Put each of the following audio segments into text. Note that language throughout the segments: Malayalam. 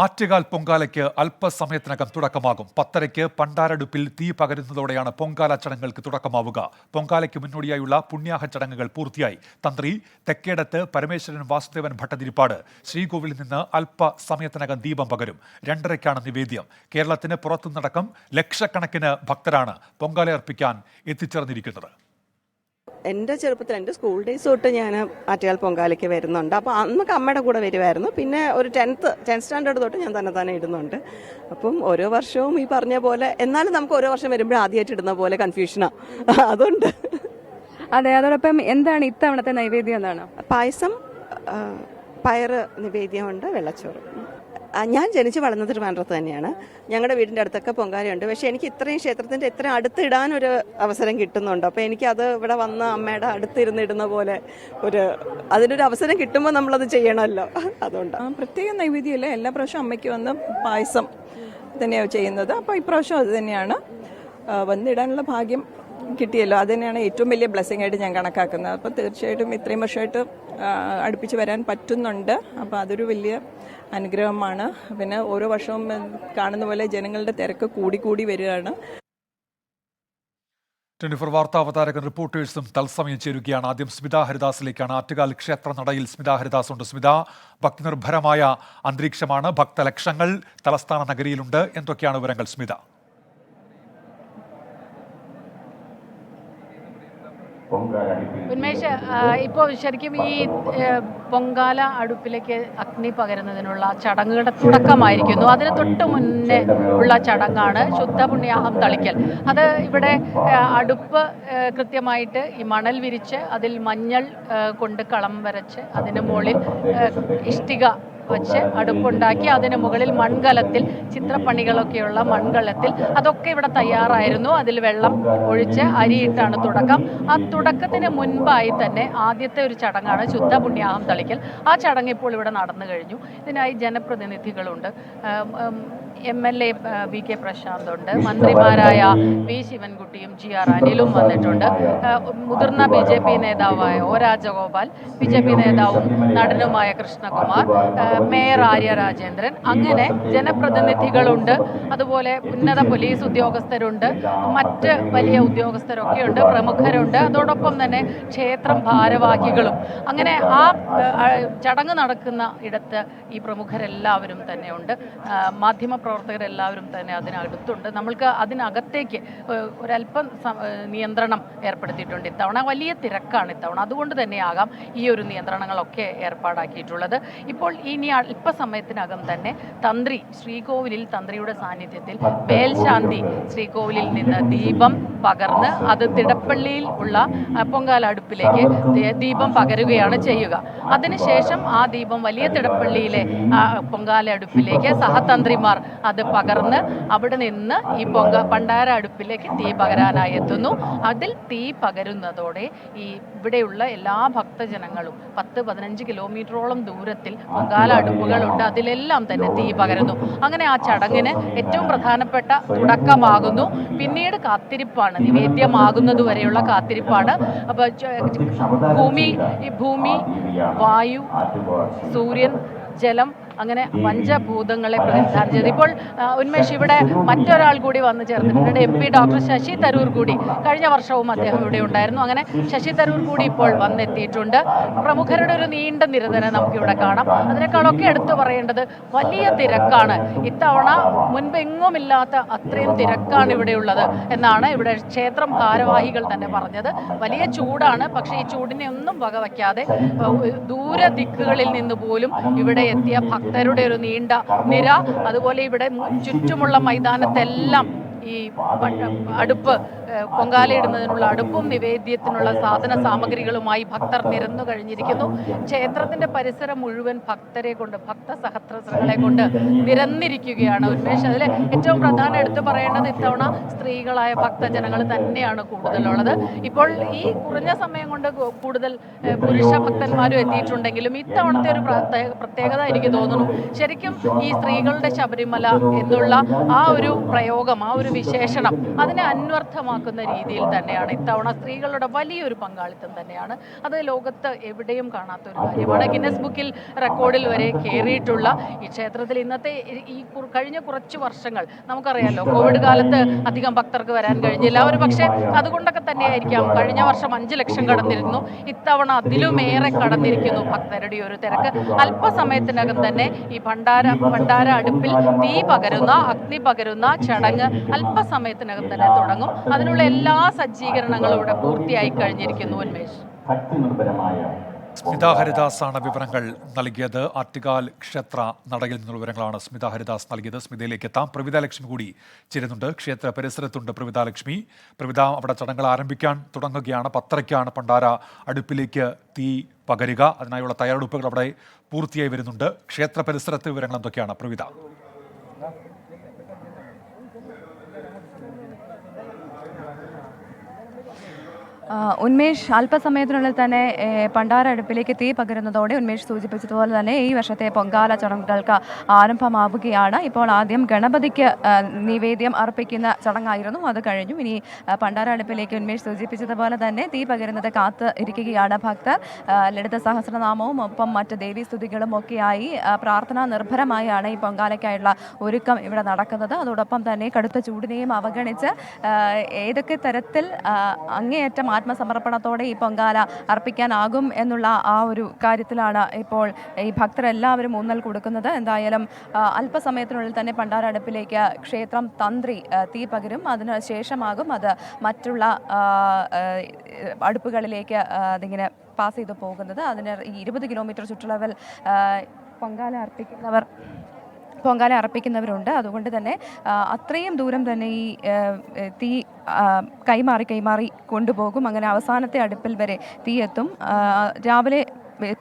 ആറ്റുകാൽ പൊങ്കാലയ്ക്ക് അല്പസമയത്തിനകം തുടക്കമാകും. 10:30 പണ്ടാരടുപ്പിൽ തീ പകരുന്നതോടെയാണ് പൊങ്കാല ചടങ്ങുകൾക്ക് തുടക്കമാവുക. പൊങ്കാലയ്ക്ക് മുന്നോടിയായുള്ള പുണ്യാഹ ചടങ്ങുകൾ പൂർത്തിയായി. തന്ത്രി തെക്കേടത്ത് പരമേശ്വരൻ വാസുദേവൻ ഭട്ടതിരിപ്പാട് ശ്രീകോവിലിൽ നിന്ന് അല്പസമയത്തിനകം ദീപം പകരും. 2:30 നിവേദ്യം. കേരളത്തിന് പുറത്തുനിന്നടക്കം ലക്ഷക്കണക്കിന് ഭക്തരാണ് പൊങ്കാല അർപ്പിക്കാൻ എത്തിച്ചേർന്നിരിക്കുന്നത്. എൻ്റെ ചെറുപ്പത്തിൽ എൻ്റെ സ്കൂൾ ഡേയ്സ് തൊട്ട് ഞാൻ ആറ്റുകാൽ പൊങ്കാലയ്ക്ക് വരുന്നുണ്ട്. അപ്പോൾ അന്നൊക്കെ അമ്മയുടെ കൂടെ വരുമായിരുന്നു. പിന്നെ ഒരു 10th സ്റ്റാൻഡേർഡ് തൊട്ട് ഞാൻ തന്നെ ഇടുന്നുണ്ട്. അപ്പം ഓരോ വർഷവും ഈ പറഞ്ഞ പോലെ, എന്നാലും നമുക്ക് ഓരോ വർഷം വരുമ്പോൾ ആദ്യമായിട്ട് ഇടുന്ന പോലെ കൺഫ്യൂഷനാണ്. അതുകൊണ്ട് അതെ. അതോടൊപ്പം എന്താണ് ഇത്തവണത്തെ നൈവേദ്യം? എന്നാണ് പായസം, പയറ് നിവേദ്യമുണ്ട്, വെള്ളച്ചോറ്. ഞാൻ ജനിച്ച് വളർന്നത് ട്രിവാൻഡ്രത്ത് തന്നെയാണ്. ഞങ്ങളുടെ വീടിൻ്റെ അടുത്തൊക്കെ പൊങ്കാലയുണ്ട്. പക്ഷേ എനിക്ക് ഇത്രയും ക്ഷേത്രത്തിൻ്റെ ഇത്രയും അടുത്ത് ഇടാനൊരു അവസരം കിട്ടുന്നുണ്ട്. അപ്പോൾ എനിക്കത് ഇവിടെ വന്ന് അമ്മയുടെ അടുത്തിരുന്ന് ഇടുന്ന പോലെ അതിനൊരു അവസരം കിട്ടുമ്പോൾ നമ്മളത് ചെയ്യണമല്ലോ. അതുകൊണ്ടാണ്. പ്രത്യേക നൈവേദ്യമല്ല, എല്ലാ പ്രാവശ്യവും അമ്മയ്ക്ക് വന്ന് പായസം തന്നെയാണ് ചെയ്യുന്നത്. അപ്പോൾ ഇപ്രാവശ്യം അത് തന്നെയാണ്. വന്നിടാനുള്ള ഭാഗ്യം കിട്ടിയല്ലോ, അത് തന്നെയാണ് ഏറ്റവും വലിയ ബ്ലെസ്സിങ് ആയിട്ട് ഞാൻ കണക്കാക്കുന്നത്. അപ്പോൾ തീർച്ചയായിട്ടും ഇത്രയും വർഷമായിട്ട് അടുപ്പിച്ച് വരാൻ പറ്റുന്നുണ്ട്. അപ്പോൾ അതൊരു വലിയ അനുഗ്രഹമാണ്. പിന്നെ ഓരോ വർഷവും കാണുന്ന പോലെ ജനങ്ങളുടെ തിരക്ക് കൂടി വരികയാണ്. 24 വാർത്താ അവതാരകൻ റിപ്പോർട്ടേഴ്സും തത്സമയം ചേരുകയാണ്. ആദ്യം സ്മിത ഹരിദാസിലേക്കാണ്. ആറ്റുകാൽ ക്ഷേത്ര നടയിൽ സ്മിത ഹരിദാസ് ഉണ്ട്. സ്മിത, ഭക്തിനിർഭരമായ അന്തരീക്ഷമാണ്. ഭക്തലക്ഷങ്ങൾ തലസ്ഥാന നഗരിയിലുണ്ട്. എന്തൊക്കെയാണ് വിവരങ്ങൾ സ്മിത? ഉന്മേഷ്, ഇപ്പോൾ ശരിക്കും ഈ പൊങ്കാല അടുപ്പിലേക്ക് അഗ്നി പകരുന്നതിനുള്ള ചടങ്ങുകളുടെ തുടക്കമായിരിക്കുന്നു. അതിന് തൊട്ട് മുന്നേ ഉള്ള ചടങ്ങാണ് ശുദ്ധ പുണ്യാഹം തളിക്കൽ. അത് ഇവിടെ അടുപ്പ് കൃത്യമായിട്ട് ഈ മണൽ വിരിച്ച് അതിൽ മഞ്ഞൾ കൊണ്ട് കളം വരച്ച് അതിന് മുകളിൽ ഇഷ്ടിക വച്ച് അടുപ്പുണ്ടാക്കി അതിന് മുകളിൽ മൺകലത്തിൽ ചിത്രപ്പണികളൊക്കെയുള്ള മൺകലത്തിൽ അതൊക്കെ ഇവിടെ തയ്യാറായിരുന്നു. അതിൽ വെള്ളം ഒഴിച്ച് അരിയിട്ടാണ് തുടക്കം. ആ തുടക്കത്തിന് മുൻപായി തന്നെ ആദ്യത്തെ ഒരു ചടങ്ങാണ് ശുദ്ധ പുണ്യാഹം തളിക്കൽ. ആ ചടങ്ങ് ഇപ്പോൾ ഇവിടെ നടന്നു കഴിഞ്ഞു. ഇതിനായി ജനപ്രതിനിധികളുണ്ട്. MLA VK പ്രശാന്തുണ്ട്, മന്ത്രിമാരായ V ശിവൻകുട്ടിയും GR അനിലും വന്നിട്ടുണ്ട്. മുതിർന്ന BJP നേതാവായ O രാജഗോപാൽ, BJP നേതാവും നടനുമായ കൃഷ്ണകുമാർ, മേയർ ആര്യ രാജേന്ദ്രൻ, അങ്ങനെ ജനപ്രതിനിധികളുണ്ട്. അതുപോലെ ഉന്നത പോലീസ് ഉദ്യോഗസ്ഥരുണ്ട്, മറ്റ് വലിയ ഉദ്യോഗസ്ഥരൊക്കെയുണ്ട്, പ്രമുഖരുണ്ട്. അതോടൊപ്പം തന്നെ ക്ഷേത്രം ഭാരവാഹികളും. അങ്ങനെ ആ ചടങ്ങ് നടക്കുന്ന ഇടത്ത് ഈ പ്രമുഖരെല്ലാവരും തന്നെയുണ്ട്. മാധ്യമപ്രവർത്തകരെല്ലാവരും തന്നെ അതിനടുത്തുണ്ട്. നമ്മൾക്ക് അതിനകത്തേക്ക് ഒരല്പം നിയന്ത്രണം ഏർപ്പെടുത്തിയിട്ടുണ്ട്. ഇത്തവണ വലിയ തിരക്കാണ് ഇത്തവണ. അതുകൊണ്ട് തന്നെയാകാം ഈ ഒരു നിയന്ത്രണങ്ങളൊക്കെ ഏർപ്പാടാക്കിയിട്ടുള്ളത്. ഇപ്പോൾ ഇനി അല്പസമയത്തിനകം തന്നെ തന്ത്രി ശ്രീകോവിലിൽ തന്ത്രിയുടെ സാന്നിധ്യത്തിൽ മേൽശാന്തി ശ്രീകോവിലിൽ നിന്ന് ദീപം പകർന്ന് അത് തിടപ്പള്ളിയിൽ ഉള്ള പൊങ്കാല അടുപ്പിലേക്ക് ദീപം പകരുകയാണ് ചെയ്യുക. അതിനുശേഷം ആ ദീപം വലിയ തിടപ്പള്ളിയിലെ പൊങ്കാല അടുപ്പിലേക്ക് സഹതന്ത്രിമാർ അത് പകർന്ന് അവിടെ നിന്ന് ഈ പണ്ടാര അടുപ്പിലേക്ക് തീ പകരാനായി എത്തുന്നു. അതിൽ തീ പകരുന്നതോടെ ഈ ഇവിടെയുള്ള എല്ലാ ഭക്തജനങ്ങളും 10-15 കിലോമീറ്ററോളം ദൂരത്തിൽ പൊങ്കാല അടുപ്പുകളുണ്ട്. അതിലെല്ലാം തന്നെ തീ പകരുന്നു. അങ്ങനെ ആ ചടങ്ങിന് ഏറ്റവും പ്രധാനപ്പെട്ട തുടക്കമാകുന്നു. പിന്നീട് കാത്തിരിപ്പാണ്, നിവേദ്യമാകുന്നത് വരെയുള്ള കാത്തിരിപ്പാണ്. അപ്പോൾ ഭൂമി, വായു, സൂര്യൻ, ജലം, അങ്ങനെ പഞ്ചഭൂതങ്ങളെ പ്രതിനിധാനം ചെയ്ത് ഇപ്പോൾ ഉന്മേഷ് ഇവിടെ മറ്റൊരാൾ കൂടി വന്നു ചേർന്നിട്ടുണ്ട്. MP ഡോക്ടർ ശശി തരൂർ കൂടി. കഴിഞ്ഞ വർഷവും അദ്ദേഹം ഇവിടെ ഉണ്ടായിരുന്നു. അങ്ങനെ ശശി തരൂർ കൂടി ഇപ്പോൾ വന്നെത്തിയിട്ടുണ്ട്. പ്രമുഖരുടെ ഒരു നീണ്ട നിര തന്നെ നമുക്കിവിടെ കാണാം. അതിനേക്കാളൊക്കെ എടുത്തു പറയേണ്ടത് വലിയ തിരക്കാണ് ഇത്തവണ. മുൻപെങ്ങുമില്ലാത്ത അത്രയും തിരക്കാണ് ഇവിടെയുള്ളത് എന്നാണ് ഇവിടെ ക്ഷേത്രം ഭാരവാഹികൾ തന്നെ പറഞ്ഞത്. വലിയ ചൂടാണ്, പക്ഷേ ഈ ചൂടിനെ ഒന്നും വകവയ്ക്കാതെ ദൂര ദിക്കുകളിൽ നിന്ന് പോലും ഇവിടെ എത്തിയ ഭക്തരുടെ ഒരു നീണ്ട നിര. അതുപോലെ ഇവിടെ ചുറ്റുമുള്ള മൈതാനത്തെല്ലാം ഈ അടുപ്പ്, പൊങ്കാലയിടുന്നതിനുള്ള അടുപ്പും നിവേദ്യത്തിനുള്ള സാധന സാമഗ്രികളുമായി ഭക്തർ നിരന്നു കഴിഞ്ഞിരിക്കുന്നു. ക്ഷേത്രത്തിന്റെ പരിസരം മുഴുവൻ ഭക്തരെ കൊണ്ട്, ഭക്തസഹസ്രങ്ങളെ കൊണ്ട് നിരന്നിരിക്കുകയാണ് ഉന്മേഷ്. അതിൽ ഏറ്റവും പ്രധാനം എടുത്തു പറയേണ്ടത് ഇത്തവണ സ്ത്രീകളായ ഭക്തജനങ്ങൾ തന്നെയാണ് കൂടുതലുള്ളത്. ഇപ്പോൾ ഈ കുറഞ്ഞ സമയം കൊണ്ട് കൂടുതൽ പുരുഷ ഭക്തന്മാരും എത്തിയിട്ടുണ്ടെങ്കിലും ഇത്തവണത്തെ ഒരു പ്രത്യേകത എനിക്ക് തോന്നുന്നു, ശരിക്കും ഈ സ്ത്രീകളുടെ ശബരിമല എന്നുള്ള ആ ഒരു പ്രയോഗം, ആ ഒരു വിശേഷണം, അതിനെ അന്വർത്ഥമാക്കി വ്യക്തമാക്കുന്ന രീതിയിൽ തന്നെയാണ് ഇത്തവണ സ്ത്രീകളുടെ വലിയൊരു പങ്കാളിത്തം തന്നെയാണ്. അത് ലോകത്ത് എവിടെയും കാണാത്തൊരു കാര്യമാണ്. ഗിന്നസ് ബുക്കിൽ റെക്കോർഡിൽ വരെ കയറിയിട്ടുള്ള ഈ ക്ഷേത്രത്തിൽ ഇന്നത്തെ ഈ കഴിഞ്ഞ കുറച്ച് വർഷങ്ങൾ നമുക്കറിയാലോ, കോവിഡ് കാലത്ത് അധികം ഭക്തർക്ക് വരാൻ കഴിഞ്ഞില്ല. ഒരു പക്ഷേ അതുകൊണ്ടൊക്കെ തന്നെയായിരിക്കാം കഴിഞ്ഞ വർഷം 5 ലക്ഷം കടന്നിരുന്നു, ഇത്തവണ അതിലുമേറെ കടന്നിരിക്കുന്നു ഭക്തരുടെ ഒരു തിരക്ക്. അല്പസമയത്തിനകം തന്നെ ഈ ഭണ്ഡാര അടുപ്പിൽ തീ പകരുന്ന അഗ്നി പകരുന്ന ചടങ്ങ് അല്പസമയത്തിനകം തന്നെ തുടങ്ങും. അതിനുള്ള എല്ലാ സജ്ജീകരണങ്ങളും ഇവിടെ പൂർത്തിയായി കഴിഞ്ഞിരിക്കുന്നു. ഉന്മേഷ്. സ്മിത ഹരിദാസാണ് വിവരങ്ങൾ നൽകിയത്. ആറ്റുകാൽ ക്ഷേത്ര നടയിൽ നിന്നുള്ള വിവരങ്ങളാണ് സ്മിത ഹരിദാസ് നൽകിയത്. സ്മിതയിലേക്ക് എത്താം. പ്രവിത ലക്ഷ്മി കൂടി ചേരുന്നുണ്ട്. ക്ഷേത്ര പരിസരത്തുണ്ട് പ്രവിത ലക്ഷ്മി. പ്രവിത, അവിടെ ചടങ്ങുകൾ ആരംഭിക്കാൻ തുടങ്ങുകയാണ്. 10:30ക്കാണ് ഭണ്ഡാര അടുപ്പിലേക്ക് തീ പകരുക. അതിനായുള്ള തയ്യാറെടുപ്പുകൾ അവിടെ പൂർത്തിയായി വരുന്നുണ്ട്. ക്ഷേത്ര പരിസരത്ത് വിവരങ്ങൾ എന്തൊക്കെയാണ് പ്രവിത? ഉന്മേഷ്, അല്പസമയത്തിനുള്ളിൽ തന്നെ ഭണ്ഡാര അടുപ്പിലേക്ക് തീ പകരുന്നതോടെ ഉന്മേഷ് സൂചിപ്പിച്ചതുപോലെ തന്നെ ഈ വർഷത്തെ പൊങ്കാല ചടങ്ങുകൾക്ക് ആരംഭമാവുകയാണ്. ഇപ്പോൾ ആദ്യം ഗണപതിക്ക് നിവേദ്യം അർപ്പിക്കുന്ന ചടങ്ങായിരുന്നു, അത് കഴിഞ്ഞു. ഇനി ഭണ്ഡാര അടുപ്പിലേക്ക് ഉന്മേഷ് സൂചിപ്പിച്ചതുപോലെ തന്നെ തീ പകരുന്നത് കാത്ത് ഇരിക്കുകയാണ് ഭക്തർ. ലളിത സഹസ്രനാമവും ഒപ്പം മറ്റ് ദേവീസ്തുതികളും ഒക്കെയായി പ്രാർത്ഥനാ നിർഭരമായാണ് ഈ പൊങ്കാലയ്ക്കായുള്ള ഒരുക്കം ഇവിടെ നടക്കുന്നത്. അതോടൊപ്പം തന്നെ കടുത്ത ചൂടിനെയും അവഗണിച്ച് ഏതൊക്കെ തരത്തിൽ അങ്ങേയറ്റം ആത്മസമർപ്പണത്തോടെ ഈ പൊങ്കാല അർപ്പിക്കാനാകും എന്നുള്ള ആ ഒരു കാര്യത്തിലാണ് ഇപ്പോൾ ഈ ഭക്തരെല്ലാവരും ഊന്നൽ കൊടുക്കുന്നത്. എന്തായാലും അല്പസമയത്തിനുള്ളിൽ തന്നെ ഭണ്ഡാര അടുപ്പിലേക്ക് ക്ഷേത്രം തന്ത്രി തീ പകരും. അതിന് ശേഷമാകും അത് മറ്റുള്ള അടുപ്പുകളിലേക്ക് അതിങ്ങനെ പാസ് ചെയ്ത് പോകുന്നത്. അതിന് ഈ 20 കിലോമീറ്റർ ചുറ്റളവിൽ പൊങ്കാല അർപ്പിക്കുന്നവരുണ്ട്. അതുകൊണ്ട് തന്നെ അത്രയും ദൂരം തന്നെ ഈ തീ കൈമാറി കൊണ്ടുപോകും. അങ്ങനെ അവസാനത്തെ അടുപ്പിൽ വരെ തീ എത്തും. രാവിലെ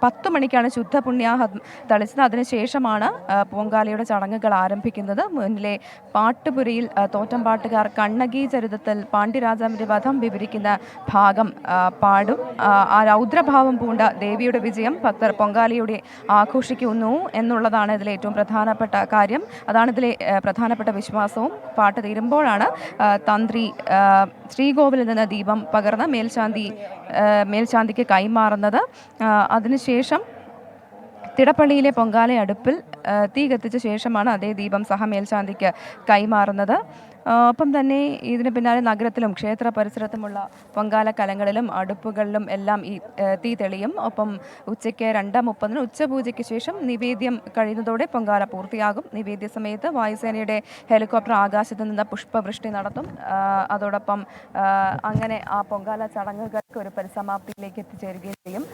10 മണിക്കാണ് ശുദ്ധ പുണ്യാഹം തളിച്ചത്. അതിനുശേഷമാണ് പൊങ്കാലയുടെ ചടങ്ങുകൾ ആരംഭിക്കുന്നത്. മുന്നിലെ പാട്ടുപുരയിൽ തോറ്റം പാട്ടുകാർ കണ്ണകി ചരിതത്തിൽ പാണ്ഡ്യരാജാവിൻ്റെ വധം വിവരിക്കുന്ന ഭാഗം പാടും. ആ രൗദ്രഭാവം പൂണ്ട ദേവിയുടെ വിജയം ഭക്തർ പൊങ്കാലയുടെ ആഘോഷിക്കുന്നു എന്നുള്ളതാണ് ഇതിലെ ഏറ്റവും പ്രധാനപ്പെട്ട കാര്യം. അതാണ് ഇതിലെ പ്രധാനപ്പെട്ട വിശ്വാസവും. പാട്ട് തീരുമ്പോഴാണ് തന്ത്രി ശ്രീകോവിലിൽ നിന്ന് ദീപം പകർന്ന് മേൽശാന്തിക്ക് കൈമാറുന്നത്. അതിനുശേഷം തിടപ്പള്ളിയിലെ പൊങ്കാല അടുപ്പിൽ തീ കത്തിച്ച ശേഷമാണ് അതേ ദീപം മേൽശാന്തിക്ക് കൈമാറുന്നത്. ഒപ്പം തന്നെ ഇതിന് പിന്നാലെ നഗരത്തിലും ക്ഷേത്ര പരിസരത്തുമുള്ള പൊങ്കാല കലങ്ങളിലും അടുപ്പുകളിലും എല്ലാം ഈ തീ തെളിയും. ഒപ്പം ഉച്ചയ്ക്ക് 2:30 ഉച്ചപൂജയ്ക്ക് ശേഷം നിവേദ്യം കഴിയുന്നതോടെ പൊങ്കാല പൂർത്തിയാകും. നിവേദ്യ സമയത്ത് വായുസേനയുടെ ഹെലികോപ്റ്റർ ആകാശത്ത് നിന്ന് പുഷ്പവൃഷ്ടി നടത്തും. അതോടൊപ്പം അങ്ങനെ ആ പൊങ്കാല ചടങ്ങുകൾക്ക് ഒരു പരിസമാപ്തിയിലേക്ക് എത്തിച്ചേരുകയും ചെയ്യും.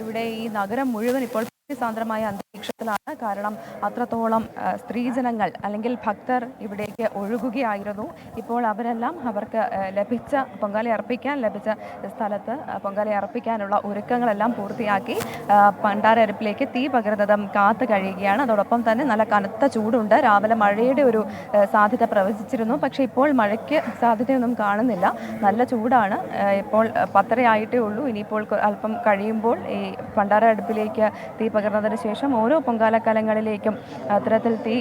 ഇവിടെ ഈ നഗരം മുഴുവൻ ഇപ്പോൾ സാന്ദ്രമായ അന്തരീക്ഷത്തിലാണ്. കാരണം അത്രത്തോളം സ്ത്രീജനങ്ങൾ അല്ലെങ്കിൽ ഭക്തർ ഇവിടേക്ക് ഒഴുകുകയായിരുന്നു. ഇപ്പോൾ അവരെല്ലാം അവർക്ക് ലഭിച്ച സ്ഥലത്ത് പൊങ്കാല അർപ്പിക്കാനുള്ള ഒരുക്കങ്ങളെല്ലാം പൂർത്തിയാക്കി ഭണ്ഡാര അടുപ്പിലേക്ക് തീ പകരുന്നതും കാത്തു കഴിയുകയാണ്. അതോടൊപ്പം തന്നെ നല്ല കനത്ത ചൂടുണ്ട്. രാവിലെ മഴയുടെ ഒരു സാധ്യത പ്രവചിച്ചിരുന്നു, പക്ഷേ ഇപ്പോൾ മഴയ്ക്ക് സാധ്യതയൊന്നും കാണുന്നില്ല. നല്ല ചൂടാണ്. ഇപ്പോൾ 10:30 ആയിട്ടേ ഉള്ളൂ. ഇനിയിപ്പോൾ അല്പം കഴിയുമ്പോൾ ഈ ഭണ്ഡാര അടുപ്പിലേക്ക് തീ പകർന്നതിന് ശേഷം ഓരോ പൊങ്കാലക്കലങ്ങളിലേക്കും അത്തരത്തിൽ തീ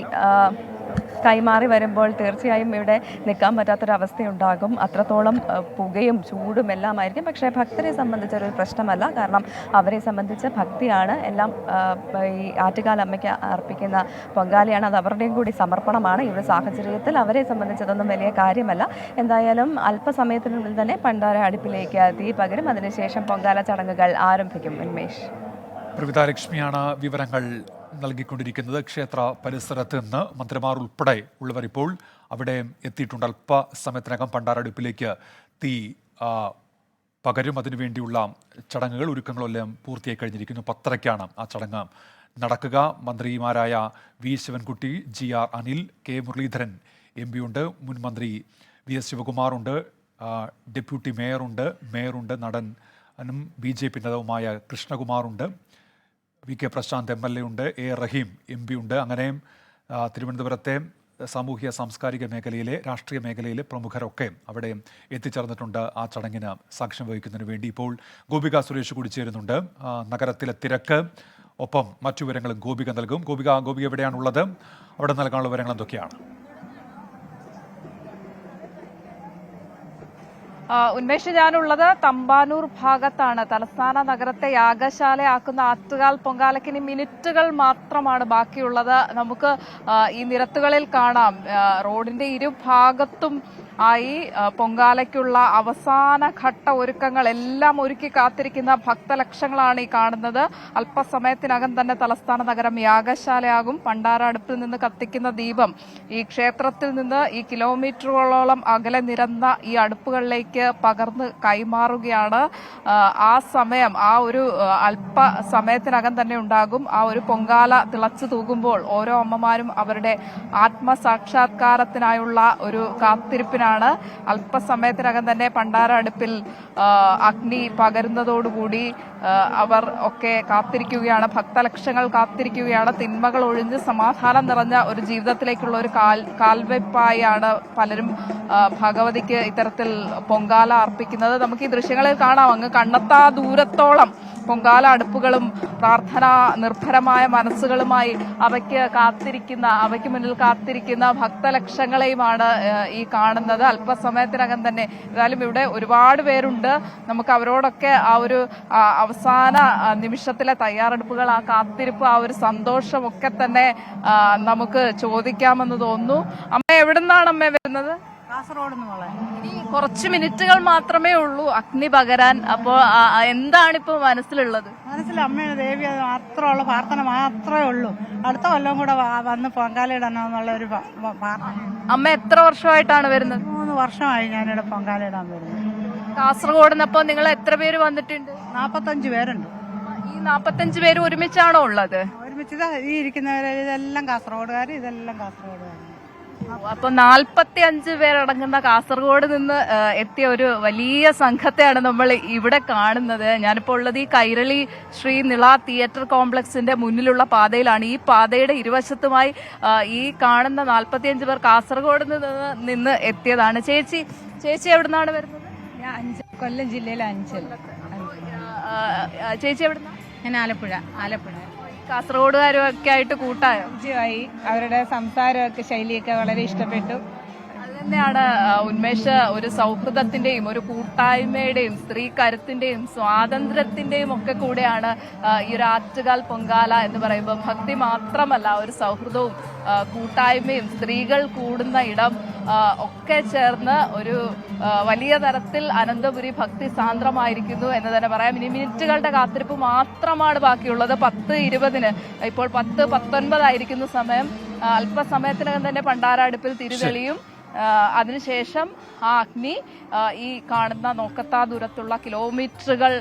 കൈമാറി വരുമ്പോൾ തീർച്ചയായും ഇവിടെ നിൽക്കാൻ പറ്റാത്തൊരവസ്ഥയുണ്ടാകും. അത്രത്തോളം പുകയും ചൂടും എല്ലാമായിരിക്കും. പക്ഷേ ഭക്തരെ സംബന്ധിച്ചൊരു പ്രശ്നമല്ല. കാരണം അവരെ സംബന്ധിച്ച് ഭക്തിയാണ് എല്ലാം. ഈ ആറ്റുകാൽ അമ്മയ്ക്ക് അർപ്പിക്കുന്ന പൊങ്കാലയാണ്. അത് അവരുടെയും കൂടി സമർപ്പണമാണ്. ഈ ഒരു സാഹചര്യത്തിൽ അവരെ സംബന്ധിച്ചതൊന്നും വലിയ കാര്യമല്ല. എന്തായാലും അല്പസമയത്തിനുള്ളിൽ തന്നെ ഭണ്ഡാര അടുപ്പിലേക്ക് തീ പകരും. അതിനുശേഷം പൊങ്കാല ചടങ്ങുകൾ ആരംഭിക്കും. ഉന്മേഷ്. പ്രവിത ലക്ഷ്മിയാണ് വിവരങ്ങൾ നൽകിക്കൊണ്ടിരിക്കുന്നത്. ക്ഷേത്ര പരിസരത്ത് നിന്ന് മന്ത്രിമാർ ഉൾപ്പെടെ ഉള്ളവർ ഇപ്പോൾ അവിടെ എത്തിയിട്ടുണ്ട്. അല്പസമയത്തിനകം ഭണ്ഡാരടുപ്പിലേക്ക് തീ പകരും. അതിനുവേണ്ടിയുള്ള ചടങ്ങുകൾ ഒരുക്കങ്ങളെല്ലാം പൂർത്തിയായി കഴിഞ്ഞിരിക്കുന്നു. 10:30ക്കാണ് ആ ചടങ്ങ് നടക്കുക. മന്ത്രിമാരായ V Sivankutty, GR Anil, K Muraleedharan MP ഉണ്ട്, മുൻ മന്ത്രി VS ശിവകുമാറുണ്ട്, ഡെപ്യൂട്ടി മേയറുണ്ട്, നടനും BJP നേതാവുമായ കൃഷ്ണകുമാറുണ്ട്, VK പ്രശാന്ത് MLA ഉണ്ട്, A റഹീം MP ഉണ്ട്. അങ്ങനെ തിരുവനന്തപുരത്തെ സാമൂഹ്യ സാംസ്കാരിക മേഖലയിലെ രാഷ്ട്രീയ മേഖലയിലെ പ്രമുഖരൊക്കെ അവിടെ എത്തിച്ചേർന്നിട്ടുണ്ട് ആ ചടങ്ങിന് സാക്ഷ്യം വഹിക്കുന്നതിന് വേണ്ടി. ഇപ്പോൾ ഗോപിക സുരേഷ് കൂടി ചേരുന്നുണ്ട്. നഗരത്തിലെ തിരക്ക് ഒപ്പം മറ്റു വിവരങ്ങളും ഗോപിക നൽകും. ഗോപിക എവിടെയാണുള്ളത്? അവിടെ നൽകാനുള്ള വിവരങ്ങൾ എന്തൊക്കെയാണ്? ഉന്മേഷ്, ഞാനുള്ളത് തമ്പാനൂർ ഭാഗത്താണ്. തലസ്ഥാന നഗരത്തെ യാഗശാലയാക്കുന്ന ആറ്റുകാൽ പൊങ്കാലയ്ക്ക് ഇനി മിനിറ്റുകൾ മാത്രമാണ് ബാക്കിയുള്ളത്. നമുക്ക് ഈ നിരത്തുകളിൽ കാണാം, റോഡിന്റെ ഇരുഭാഗത്തും ആയി പൊങ്കാലയ്ക്കുള്ള അവസാന ഘട്ട ഒരുക്കങ്ങൾ എല്ലാം ഒരുക്കി കാത്തിരിക്കുന്ന ഭക്തലക്ഷങ്ങളാണ് ഈ കാണുന്നത്. അല്പസമയത്തിനകം തന്നെ തലസ്ഥാന നഗരം യാഗശാലയാകും. പണ്ടാര അടുപ്പിൽ നിന്ന് കത്തിക്കുന്ന ദീപം ഈ ക്ഷേത്രത്തിൽ നിന്ന് ഈ കിലോമീറ്ററുകളോളം അകലെ നിരന്ന ഈ അടുപ്പുകളിലേക്ക് പകർന്ന് കൈമാറുകയാണ്. ആ സമയം, ആ ഒരു അല്പസമയത്തിനകം തന്നെ ഉണ്ടാകും. ആ ഒരു പൊങ്കാല തിളച്ചു തൂകുമ്പോൾ ഓരോ അമ്മമാരും അവരുടെ ആത്മസാക്ഷാത്കാരത്തിനായുള്ള ഒരു കാത്തിരിപ്പിനാണ്. അല്പസമയത്തിനകം തന്നെ പണ്ടാര അടുപ്പിൽ അഗ്നി പകരുന്നതോടുകൂടി അവർ ഒക്കെ കാത്തിരിക്കുകയാണ്. ഭക്തലക്ഷങ്ങൾ കാത്തിരിക്കുകയാണ്. തിന്മകൾ ഒഴിഞ്ഞ് സമാധാനം നിറഞ്ഞ ഒരു ജീവിതത്തിലേക്കുള്ള ഒരു കാൽവെപ്പായാണ് പലരും ഭഗവതിക്ക് ഇത്തരത്തിൽ പൊങ്കാല അർപ്പിക്കുന്നത്. നമുക്ക് ഈ ദൃശ്യങ്ങളിൽ കാണാം, അങ്ങ് കണ്ണെത്താ ദൂരത്തോളം പൊങ്കാല അടുപ്പുകളും പ്രാർത്ഥനാ നിർഭരമായ മനസ്സുകളുമായി അവയ്ക്ക് മുന്നിൽ കാത്തിരിക്കുന്ന ഭക്തലക്ഷങ്ങളെയുമാണ് ഈ കാണുന്നത്. അല്പസമയത്തിനകം തന്നെ ഏതായാലും ഇവിടെ ഒരുപാട് പേരുണ്ട്. നമുക്ക് അവരോടൊക്കെ ആ ഒരു അവസാന നിമിഷത്തിലെ തയ്യാറെടുപ്പുകൾ, ആ കാത്തിരിപ്പ്, ആ ഒരു സന്തോഷം ഒക്കെ തന്നെ നമുക്ക് ചോദിക്കാമെന്ന് തോന്നുന്നു. അമ്മ എവിടെ നിന്നാണ് അമ്മ വരുന്നത്? കാസർഗോഡ് നിന്ന്. ഇനി കുറച്ച് മിനിറ്റുകൾ മാത്രമേ ഉള്ളൂ അഗ്നി പകരാൻ. അപ്പോ എന്താണിപ്പോ മനസ്സിലുള്ളത്? മനസ്സിൽ അമ്മയുടെ ദേവി മാത്രമുള്ള പ്രാർത്ഥന മാത്രമേ ഉള്ളൂ. അടുത്ത കൊല്ലം കൂടെ വന്ന് പൊങ്കാലയിടണമെന്നുള്ള ഒരു പ്രാർത്ഥന. അമ്മ എത്ര വർഷമായിട്ടാണ് വരുന്നത്? 3 വർഷമായി ഞാനിവിടെ പൊങ്കാലയിടാൻ വരുന്നത്. കാസർഗോഡ് നിന്നപ്പോ നിങ്ങൾ എത്ര പേര് വന്നിട്ടുണ്ട്? 45 പേരുണ്ട്. ഈ 45 പേര് ഒരുമിച്ചാണോ ഉള്ളത്? ഒരുമിച്ച് ഈ ഇരിക്കുന്നവരെ ഇതെല്ലാം കാസർഗോഡുകാർ, ഇതെല്ലാം കാസർഗോഡുകാർ. അപ്പൊ 45 പേരടങ്ങുന്ന കാസർഗോഡ് നിന്ന് എത്തിയ ഒരു വലിയ സംഘത്തെയാണ് നമ്മൾ ഇവിടെ കാണുന്നത്. ഞാനിപ്പോൾ ഉള്ളത് ഈ കൈരളി ശ്രീ നിള തിയേറ്റർ കോംപ്ലക്സിന്റെ മുന്നിലുള്ള പാതയിലാണ്. ഈ പാതയുടെ ഇരുവശത്തുമായി ഈ കാണുന്ന 45 പേർ കാസർഗോഡ് നിന്ന് എത്തിയതാണ്. ചേച്ചി എവിടുന്നാണ് വരുന്നത്? ഞാൻ കൊല്ലം ജില്ലയിലെ അഞ്ചൽ. ചേച്ചി എവിടുന്ന? ഞാൻ ആലപ്പുഴ. കാസർഗോഡുകാരും ഒക്കെ ആയിട്ട് കൂട്ടായോ? ായി അവരുടെ സംസാരമൊക്കെ ശൈലിയൊക്കെ വളരെ ഇഷ്ടപ്പെട്ടു. അത് തന്നെയാണ് ഉന്മേഷ്, ഒരു സൗഹൃദത്തിന്റെയും ഒരു കൂട്ടായ്മയുടെയും സ്ത്രീ കരുത്തിന്റെയും സ്വാതന്ത്ര്യത്തിന്റെയും ഒക്കെ കൂടെയാണ് ഈ ഒരു ആറ്റുകാൽ പൊങ്കാല എന്ന് പറയുമ്പോൾ. ഭക്തി മാത്രമല്ല, ഒരു സൗഹൃദവും കൂട്ടായ്മയും സ്ത്രീകൾ കൂടുന്ന ഇടം ഒക്കെ ചേർന്ന് ഒരു വലിയ തരത്തിൽ അനന്തപുരി ഭക്തി സാന്ദ്രമായിരിക്കുന്നു എന്ന് തന്നെ പറയാം. ഇനി മിനിറ്റുകളുടെ കാത്തിരിപ്പ് മാത്രമാണ് ബാക്കിയുള്ളത്. 10:20, ഇപ്പോൾ 10:19 ആയിരിക്കുന്ന സമയം. അല്പസമയത്തിനകം തന്നെ പണ്ടാര അടുപ്പിൽ തിരിതെളിയും. അതിനുശേഷം ആ അഗ്നി ഈ കാണുന്ന നോക്കത്താ ദൂരത്തുള്ള കിലോമീറ്ററുകൾ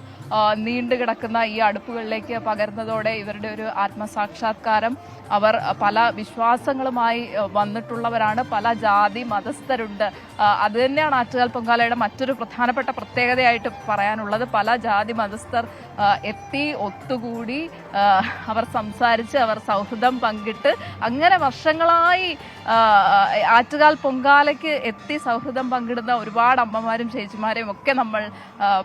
നീണ്ടുകിടക്കുന്ന ഈ അടുപ്പുകളിലേക്ക് പകരുന്നതോടെ ഇവരുടെ ഒരു ആത്മസാക്ഷാത്കാരം, അവർ പല വിശ്വാസങ്ങളുമായി വന്നിട്ടുള്ളവരാണ്, പല ജാതി മതസ്ഥരുണ്ട്. അത് തന്നെയാണ് ആറ്റുകാൽ പൊങ്കാലയുടെ മറ്റൊരു പ്രധാനപ്പെട്ട പ്രത്യേകതയായിട്ട് പറയാനുള്ളത്. പല ജാതി മതസ്ഥർ എത്തി ഒത്തുകൂടി അവർ സംസാരിച്ച്, അവർ സൗഹൃദം പങ്കിട്ട്, അങ്ങനെ വർഷങ്ങളായി ആറ്റുകാൽ പൊങ്കാലയ്ക്ക് എത്തി സൗഹൃദം പങ്കിടുന്ന ഒരുപാട് അമ്മമാരും ചേച്ചിമാരെയും ഒക്കെ നമ്മൾ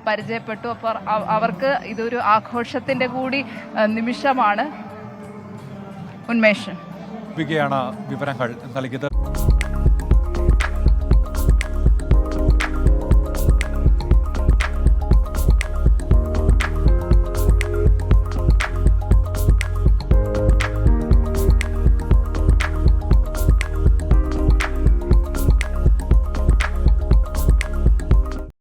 പരിചയപ്പെട്ടു. അപ്പോൾ അവർക്ക് ഇതൊരു ആഘോഷത്തിന്റെ കൂടി നിമിഷമാണ്. ഉന്മേഷ് വിവരങ്ങൾ നൽകിയത്.